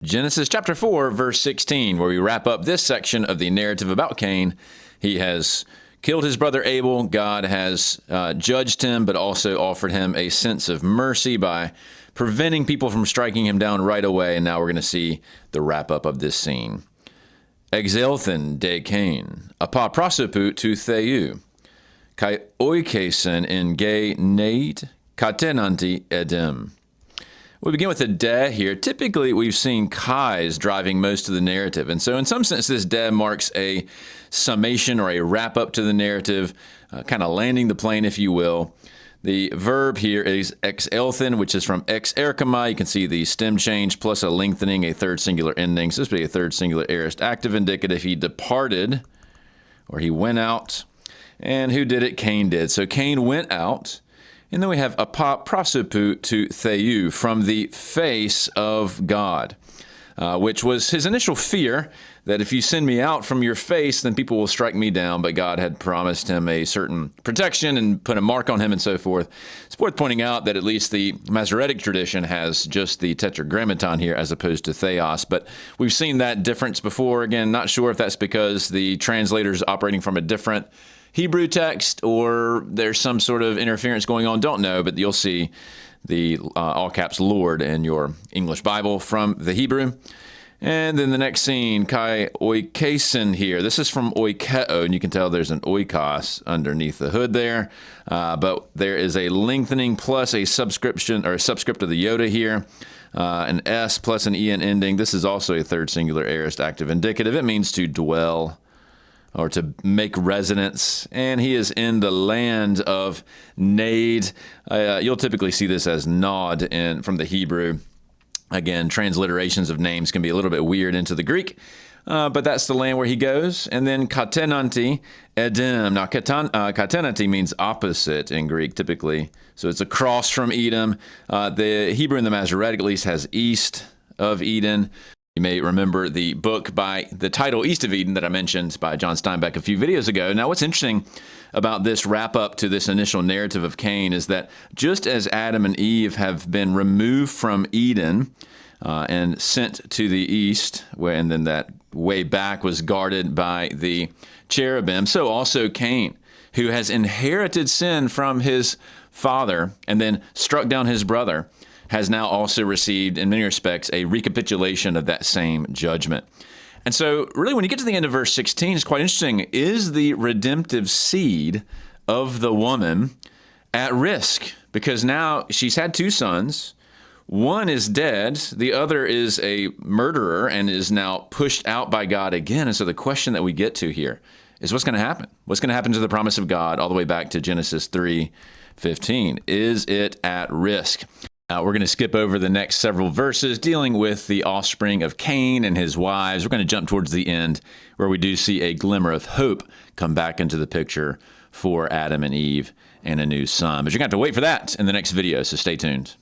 Genesis chapter 4, verse 16, where we wrap up this section of the narrative about Cain. He has killed his brother Abel. God has judged him, but also offered him a sense of mercy by preventing people from striking him down right away. And now we're going to see the wrap up of this scene. Exelthen de Kain, apa prosoput tu Theou, kai oikesen in gay neid, katenanti Edem. We begin with a de here. Typically, we've seen kais driving most of the narrative. And so in some sense, this de marks a summation or a wrap up to the narrative, kind of landing the plane, if you will. The verb here is exelthen, which is from ex erchomai. You can see the stem change plus a lengthening, a third singular ending. So this would be a third singular aorist active indicative. He departed, or he went out. And who did it? Cain did. So Cain went out. And then we have apa prosoput tu Theou, from the face of God, which was his initial fear that if you send me out from your face, then people will strike me down. But God had promised him a certain protection and put a mark on him and so forth. It's worth pointing out that at least the Masoretic tradition has just the tetragrammaton here as opposed to theos. But we've seen that difference before. Again, not sure if that's because the translator's operating from a different Hebrew text or there's some sort of interference going on. Don't know, but you'll see the all caps Lord in your English Bible from the Hebrew. And then the next scene, kai oikesen here. This is from oikeo, and you can tell there's an oikos underneath the hood there. But there is a lengthening plus a subscription or a subscript of the iota here. An S plus an en ending. This is also a third singular aorist active indicative. It means to dwell or to make residence, and he is in the land of Neid. You'll typically see this as Nod from the Hebrew. Again, transliterations of names can be a little bit weird into the Greek, but that's the land where he goes. And then katenanti Edem. Now, katenanti means opposite in Greek, typically. So it's across from Edom. The Hebrew in the Masoretic, at least, has east of Eden. You may remember the book by the title East of Eden that I mentioned by John Steinbeck a few videos ago. Now, what's interesting about this wrap up to this initial narrative of Cain is that just as Adam and Eve have been removed from Eden and sent to the east, and then that way back was guarded by the cherubim, so also Cain, who has inherited sin from his father and then struck down his brother, has now also received, in many respects, a recapitulation of that same judgment. And so, really, when you get to the end of verse 16, it's quite interesting. Is the redemptive seed of the woman at risk? Because now she's had two sons. One is dead. The other is a murderer and is now pushed out by God again. And so the question that we get to here is what's going to happen? What's going to happen to the promise of God all the way back to Genesis 3:15? Is it at risk? We're going to skip over the next several verses dealing with the offspring of Cain and his wives. We're going to jump towards the end where we do see a glimmer of hope come back into the picture for Adam and Eve and a new son. But you're going to have to wait for that in the next video, so stay tuned.